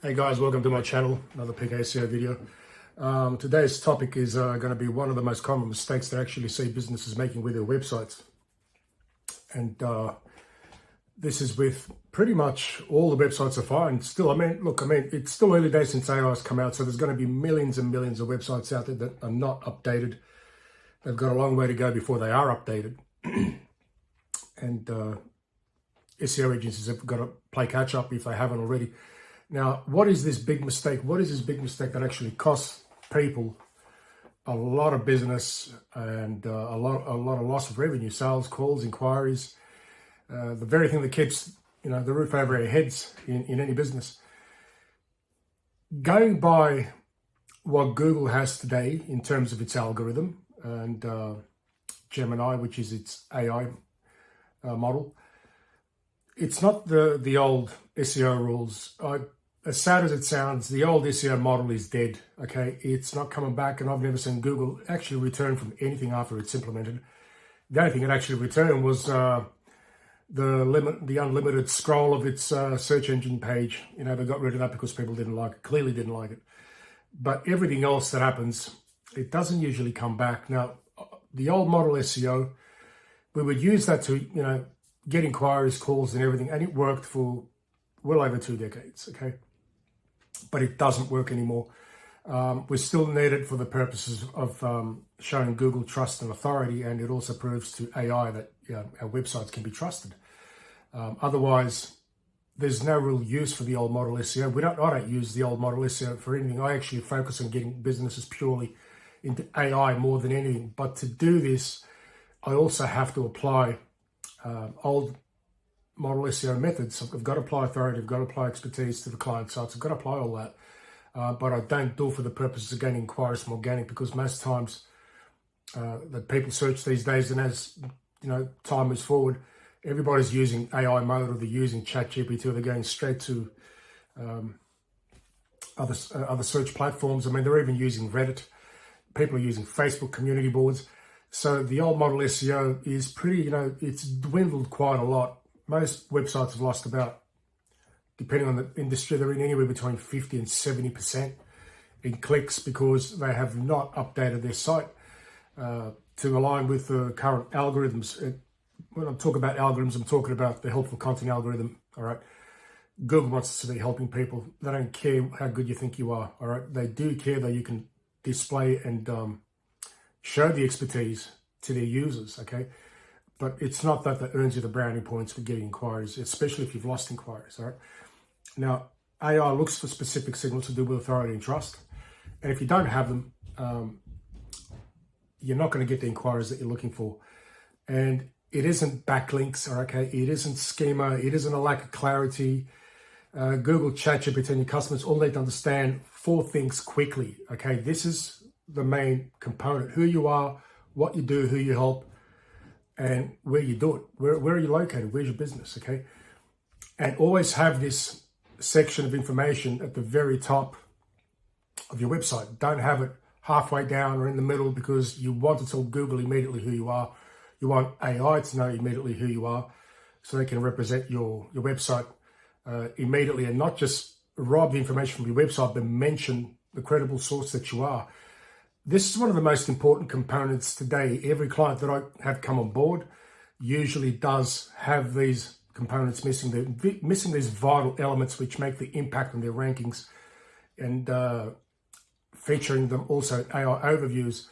Hey guys, welcome to my channel, another Peak SEO video. Today's topic is going to be one of the most common mistakes that I actually see businesses making with their websites. And this is with pretty much all the websites are fine. Still, it's still early days since AI has come out, so there's going to be millions and millions of websites out there that are not updated. They've got a long way to go before they are updated. And SEO agencies have got to play catch up if they haven't already. Now, what is this big mistake? What is this big mistake that actually costs people a lot of business and a lot of loss of revenue, sales, calls, inquiries, the very thing that keeps the roof over our heads in any business. Going by what Google has today in terms of its algorithm and Gemini, which is its AI model, it's not the old SEO rules. As sad as it sounds, the old SEO model is dead, okay? It's not coming back, and I've never seen Google actually return from anything after it's implemented. The only thing it actually returned was the unlimited scroll of its search engine page. They got rid of that because people didn't like it, clearly didn't like it. But everything else that happens, it doesn't usually come back. Now, the old model SEO, we would use that to, get inquiries, calls, and everything, and it worked for well over 2 decades, okay? But it doesn't work anymore. We still need it for the purposes of showing Google trust and authority, and it also proves to AI that our websites can be trusted. Otherwise, there's no real use for the old model SEO. I don't use the old model SEO for anything. I actually focus on getting businesses purely into AI more than anything. But to do this, I also have to apply old model SEO methods. I've got to apply authority, I've got to apply expertise to the client sites, I've got to apply all that. But I don't do it for the purposes of gaining inquiries from organic, because most times that people search these days, and as time moves forward, everybody's using AI mode, or they're using ChatGPT, or they're going straight to other search platforms. They're even using Reddit. People are using Facebook community boards. So the old model SEO is pretty, it's dwindled quite a lot. Most websites have lost about, depending on the industry they're in, anywhere between 50 and 70% in clicks, because they have not updated their site to align with the current algorithms. When I talk about algorithms, I'm talking about the helpful content algorithm, all right? Google wants us to be helping people. They don't care how good you think you are, all right? They do care that you can display and show the expertise to their users, okay? But it's not that earns you the brownie points for getting inquiries, especially if you've lost inquiries, all right? Now, AI looks for specific signals to do with authority and trust. And if you don't have them, you're not going to get the inquiries that you're looking for. And it isn't backlinks, okay? It isn't schema. It isn't a lack of clarity. Google, ChatGPT, and your customers all need to understand 4 things quickly, okay? This is the main component: who you are, what you do, who you help, and where you do it. Where are you located? Where's your business, okay? And always have this section of information at the very top of your website. Don't have it halfway down or in the middle, because you want to tell Google immediately who you are. You want AI to know immediately who you are, so they can represent your website immediately, and not just rob the information from your website, but mention the credible source that you are. This is one of the most important components today. Every client that I have come on board usually does have these components missing. They're missing these vital elements which make the impact on their rankings, and featuring them also in AI overviews.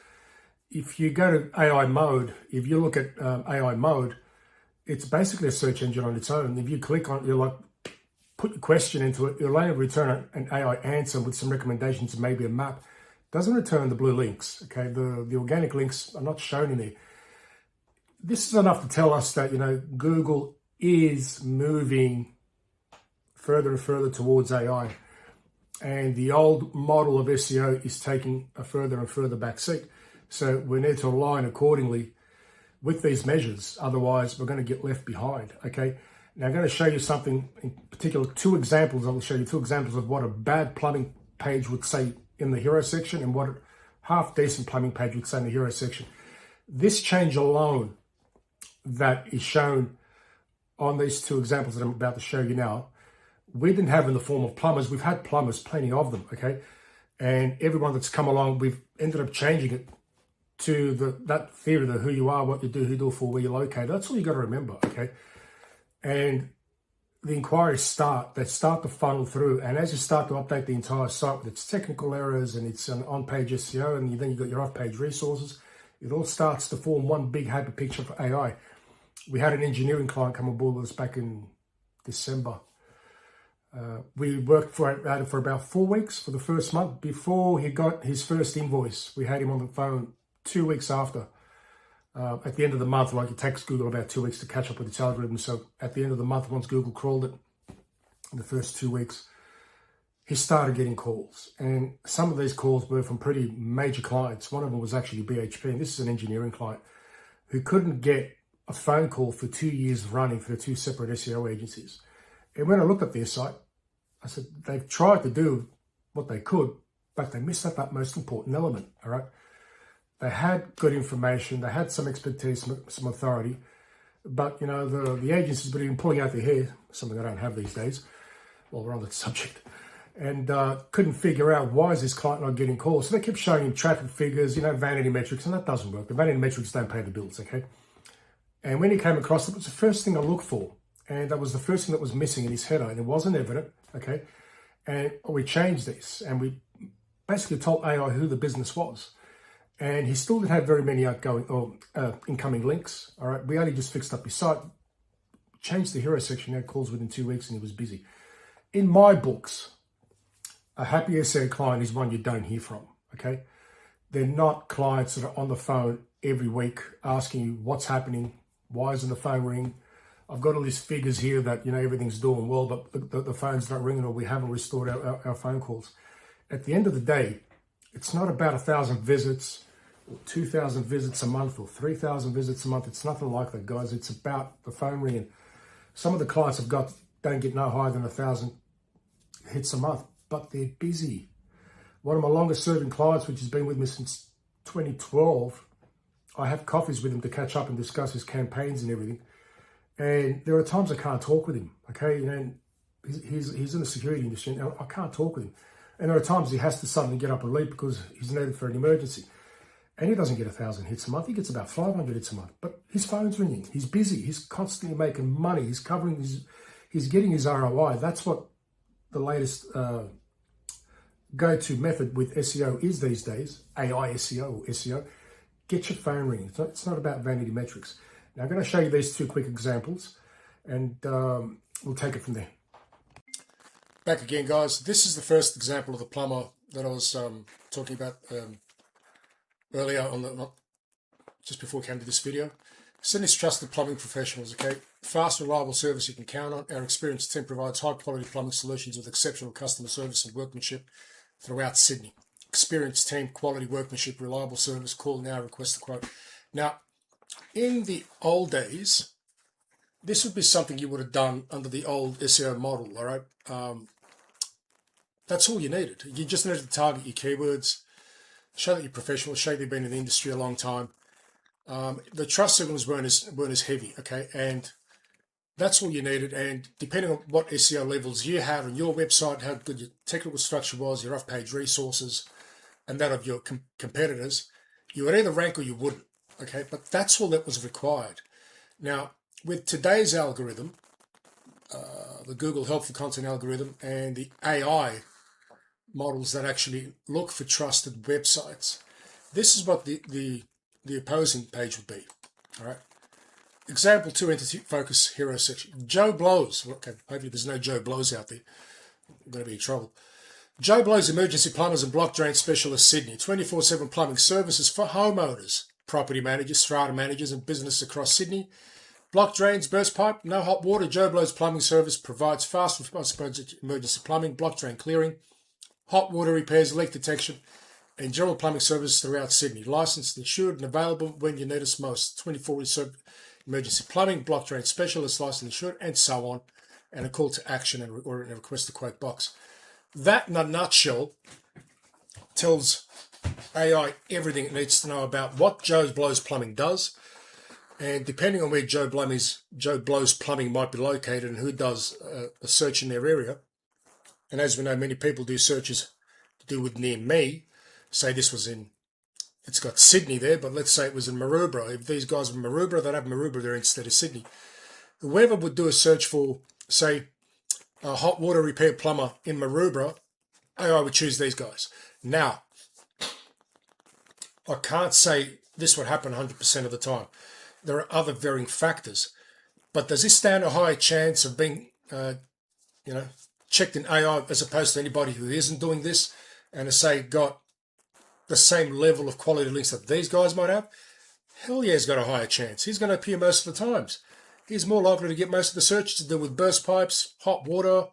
If you go to AI mode, if you look at AI mode, it's basically a search engine on its own. If you click on it, you're put your question into it, it'll only return an AI answer with some recommendations and maybe a map. Doesn't return the blue links, okay? The organic links are not shown in there. This is enough to tell us that, Google is moving further and further towards AI. And the old model of SEO is taking a further and further backseat. So we need to align accordingly with these measures. Otherwise, we're going to get left behind, okay? Now, I'm going to show you something in particular, 2 examples. I'll show you 2 examples of what a bad plumbing page would say in the hero section, and what a half-decent plumbing page would say in the hero section. This change alone that is shown on these 2 examples that I'm about to show you now we didn't have in the form of plumbers. We've had plumbers, plenty of them, okay? And everyone that's come along, we've ended up changing it to that theory, the who you are, what you do, who you do it for, where you're located. That's all you got to remember, okay? And the inquiries start to funnel through. And as you start to update the entire site with its technical errors and its on-page SEO, and then you've got your off-page resources, it all starts to form one big happy picture for AI. We had an engineering client come on board with us back in December. We worked for about 4 weeks for the first month. Before he got his first invoice, we had him on the phone 2 weeks after. At the end of the month, like it takes Google about 2 weeks to catch up with its algorithm. So at the end of the month, once Google crawled it, in the first 2 weeks, he started getting calls. And some of these calls were from pretty major clients. One of them was actually BHP, and this is an engineering client who couldn't get a phone call for 2 years running for the 2 separate SEO agencies. And when I looked at their site, I said, they've tried to do what they could, but they missed out that most important element, all right? They had good information, they had some expertise, some authority, but, you know, the agencies were even pulling out their hair, something I don't have these days, while we're on that subject, and couldn't figure out why is this client not getting calls. So they kept showing him traffic figures, you know, Vanity Metrics, and that doesn't work. The Vanity Metrics don't pay the bills, okay? And when he came across it, it was the first thing I looked for. And that was the first thing that was missing in his header, and it wasn't evident, okay? And we changed this, and we basically told AI who the business was. And he still didn't have very many outgoing or incoming links, all right? We only just fixed up his site, changed the hero section, had calls within 2 weeks, and he was busy. In my books, a happy SEO client is one you don't hear from, okay? They're not clients that are on the phone every week asking you what's happening, why isn't the phone ringing? I've got all these figures here that, you know, everything's doing well, but the phone's not ringing or we haven't restored our phone calls. At the end of the day, it's not about 1,000 visits or 2,000 visits a month or 3,000 visits a month. It's nothing like that, guys. It's about the phone ringing. Some of the clients don't get no higher than 1,000 hits a month, but they're busy. One of my longest serving clients, which has been with me since 2012, I have coffees with him to catch up and discuss his campaigns and everything. And there are times I can't talk with him, okay? You know, he's in the security industry, and I can't talk with him. And there are times he has to suddenly get up and leave because he's needed for an emergency. And he doesn't get 1,000 hits a month. He gets about 500 hits a month. But his phone's ringing. He's busy. He's constantly making money. He's covering he's getting his ROI. That's what the latest go-to method with SEO is these days, AI SEO or SEO. Get your phone ringing. It's not about Vanity Metrics. Now, I'm going to show you these 2 quick examples, and we'll take it from there. Back again, guys. This is the first example of the plumber that I was talking about earlier just before we came to this video. Sydney's trusted plumbing professionals, okay? Fast, reliable service you can count on. Our experienced team provides high-quality plumbing solutions with exceptional customer service and workmanship throughout Sydney. Experienced team, quality workmanship, reliable service. Call now, request a quote. Now, in the old days, this would be something you would have done under the old SEO model, all right? That's all you needed. You just needed to target your keywords, show that you're professional, show that you've been in the industry a long time. The trust signals weren't as heavy, okay? And that's all you needed. And depending on what SEO levels you had on your website, how good your technical structure was, your off-page resources, and that of your competitors, you would either rank or you wouldn't. Okay, but that's all that was required. Now, with today's algorithm, the Google Helpful Content algorithm and the AI models that actually look for trusted websites, this is what the opposing page would be. All right. Example 2, entity focus hero section. Joe Blows. Okay, hopefully there's no Joe Blows out there. I'm going to be in trouble. Joe Blows Emergency Plumbers and Block Drain Specialist Sydney. 24/7 plumbing services for homeowners, property managers, strata managers, and businesses across Sydney. Block drains, burst pipe, no hot water. Joe Blow's Plumbing Service provides fast response emergency plumbing, block drain clearing, hot water repairs, leak detection, and general plumbing services throughout Sydney. Licensed, insured, and available when you need us most. 24/7 emergency plumbing, block drain specialist, licensed, insured, and so on. And a call to action or a request to quote box. That, in a nutshell, tells AI everything it needs to know about what Joe Blow's Plumbing does, And depending on where Joe Blow's plumbing might be located and who does a search in their area, and as we know, many people do searches to do with near me. Say this was it's got Sydney there, but let's say it was in Maroubra. If these guys were Maroubra, they'd have Maroubra there instead of Sydney. Whoever would do a search for, say, a hot water repair plumber in Maroubra, I would choose these guys. Now, I can't say this would happen 100% of the time. There are other varying factors. But does this stand a higher chance of being, checked in AI as opposed to anybody who isn't doing this and has, say, got the same level of quality links that these guys might have? Hell yeah, he's got a higher chance. He's going to appear most of the times. He's more likely to get most of the searches to do with burst pipes, hot water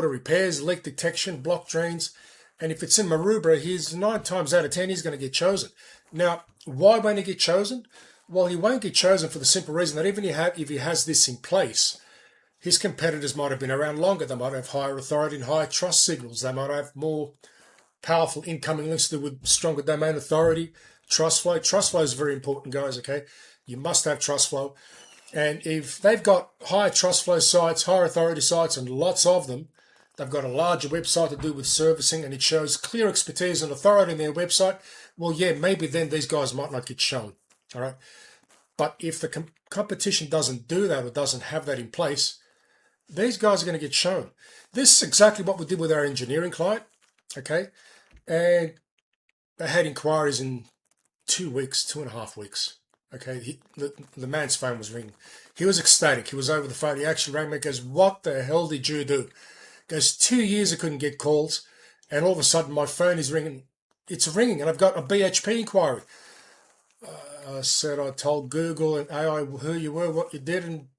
repairs, leak detection, block drains. And if it's in Maroubra, he's 9 times out of 10, he's going to get chosen. Now, why won't he get chosen? Well, he won't get chosen for the simple reason that even if he has this in place, his competitors might have been around longer. They might have higher authority and higher trust signals. They might have more powerful incoming links to do with stronger domain authority, trust flow. Trust flow is very important, guys, okay? You must have trust flow. And if they've got higher trust flow sites, higher authority sites, and lots of them, they've got a larger website to do with servicing, and it shows clear expertise and authority in their website, well, yeah, maybe then these guys might not get shown, all right? But if the competition doesn't do that or doesn't have that in place, these guys are going to get shown. This is exactly what we did with our engineering client, okay? And they had inquiries in 2 weeks, 2.5 weeks. Okay, the man's phone was ringing. He was ecstatic. He was over the phone. He actually rang me and goes, "What the hell did you do?" He goes, 2 years I couldn't get calls, and all of a sudden my phone is ringing. It's ringing, and I've got a BHP inquiry. I said I told Google and AI who you were, what you did, and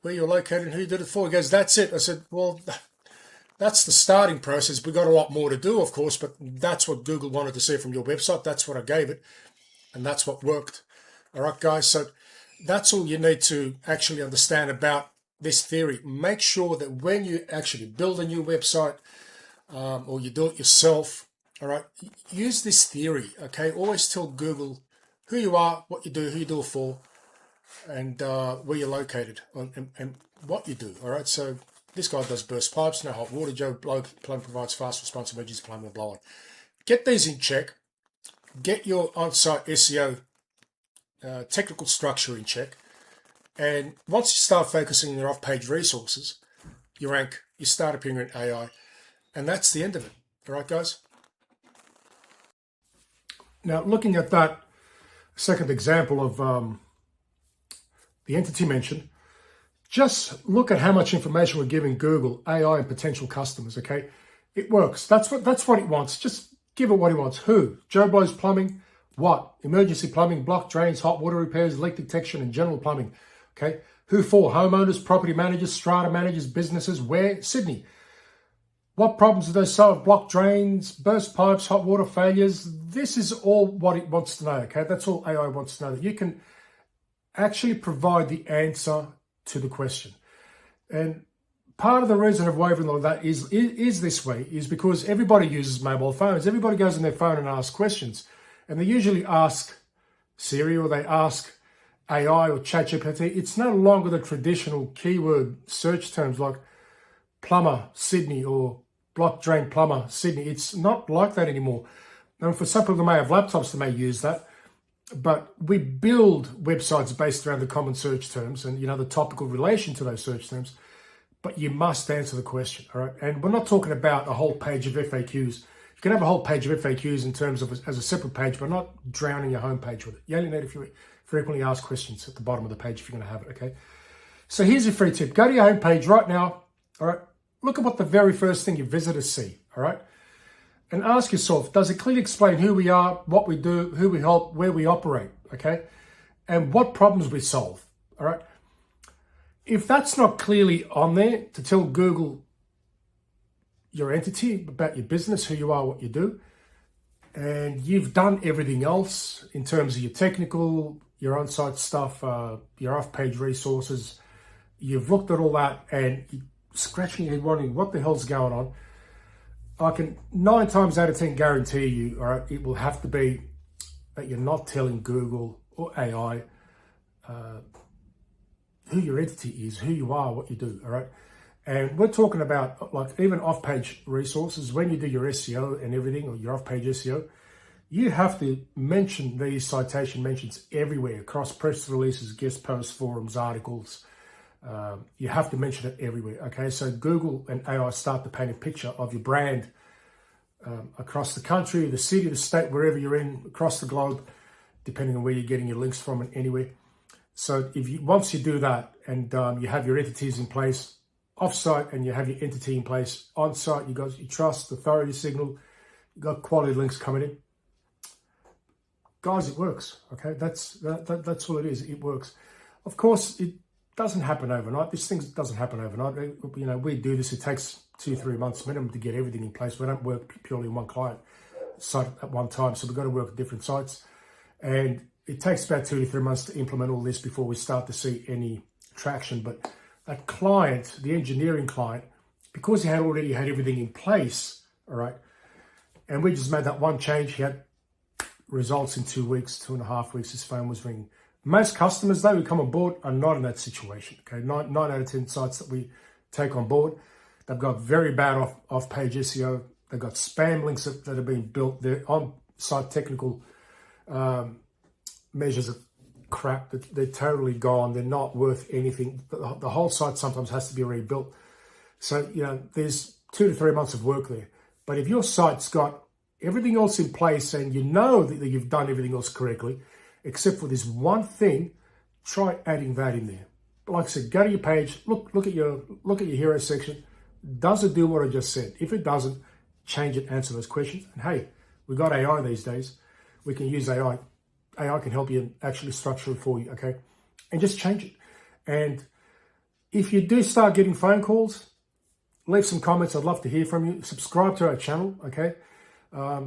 where you're located, and who you did it for. He goes, "That's it." I said, "Well, that's the starting process. We've got a lot more to do, of course, but that's what Google wanted to see from your website. That's what I gave it, and that's what worked." All right, guys, so that's all you need to actually understand about this theory. Make sure that when you actually build a new website or you do it yourself, all right, use this theory, okay? Always tell Google who you are, what you do, who you do it for, and where you're located and what you do, all right? So this guy does burst pipes, no hot water. Joe Blow Plumbing provides fast response emergency plumbing and blow-on. Get these in check. Get your on-site SEO technical structure in check, and once you start focusing on your off-page resources, you rank, you start appearing in AI, and that's the end of it. All right, guys? Now, looking at that second example of the entity mentioned, just look at how much information we're giving Google, AI, and potential customers, okay? It works. That's what it wants. Just give it what it wants. Who? Joe Blow's Plumbing. What? Emergency plumbing, block drains, hot water repairs, leak detection, and general plumbing. Okay. Who for? Homeowners, property managers, strata managers, businesses. Where? Sydney. What problems do they solve? Block drains, burst pipes, hot water failures. This is all what it wants to know. Okay. That's all AI wants to know. That you can actually provide the answer to the question. And part of the reason of wavering like that is this way is because everybody uses mobile phones. Everybody goes on their phone and asks questions. And they usually ask Siri or they ask AI or ChatGPT. It's no longer the traditional keyword search terms like plumber Sydney or block drain plumber Sydney. It's not like that anymore. And for some people that may have laptops, they may use that. But we build websites based around the common search terms and, the topical relation to those search terms. But you must answer the question, all right? And we're not talking about a whole page of FAQs. You can have a whole page of FAQs in terms of as a separate page, but not drowning your home page with it. You only need a few frequently asked questions at the bottom of the page if you're going to have it, okay? So here's your free tip. Go to your home page right now, all right? Look at what the very first thing your visitors see, all right? And ask yourself, does it clearly explain who we are, what we do, who we help, where we operate, okay? And what problems we solve, all right? If that's not clearly on there to tell Google your entity, about your business, who you are, what you do, and you've done everything else in terms of your technical, your on-site stuff, your off-page resources, you've looked at all that and you're scratching your head wondering what the hell's going on, I can 9 times out of 10 guarantee you, all right, it will have to be that you're not telling Google or AI who your entity is, who you are, what you do, all right? And we're talking about like even off-page resources. When you do your SEO and everything, or your off-page SEO, you have to mention these citation mentions everywhere, across press releases, guest posts, forums, articles. You have to mention it everywhere, okay? So Google and AI start to paint a picture of your brand across the country, the city, the state, wherever you're in, across the globe, depending on where you're getting your links from and anywhere. So once you do that and you have your entities in place off-site and you have your entity in place on-site, you got your trust, authority signal, you got quality links coming in. Guys, it works, okay? That's all it is. It works. Of course, it doesn't happen overnight. This thing doesn't happen overnight. You know, we do this. It takes 2-3 months minimum to get everything in place. We don't work purely on one client site at one time, so we've got to work at different sites. And it takes about 2 to 3 months to implement all this before we start to see any traction. But that client, the engineering client, because he had already had everything in place, all right, and we just made that one change, he had results in 2 weeks, 2.5 weeks, his phone was ringing. Most customers, though, who come on board are not in that situation, okay? 9 out of 10 sites that we take on board, they've got very bad off-page SEO. They've got spam links that have been built. They're on-site technical measures of crap. They're totally gone. They're not worth anything. The whole site sometimes has to be rebuilt. So, you know, there's 2 to 3 months of work there. But if your site's got everything else in place and you know that you've done everything else correctly, except for this one thing, try adding that in there. But like I said, go to your page, look at your hero section. Does it do what I just said? If it doesn't, change it, answer those questions. And hey, we've got AI these days. We can use AI. AI can help you actually structure it for you, okay? And just change it. And if you do start getting phone calls, leave some comments. I'd love to hear from you. Subscribe to our channel, okay?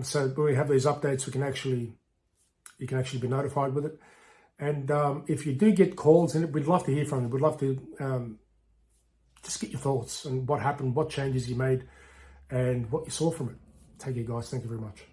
So when we have these updates, you can actually be notified with it. And if you do get calls, and we'd love to hear from you. We'd love to just get your thoughts on what happened, what changes you made, and what you saw from it. Take care, guys. Thank you very much.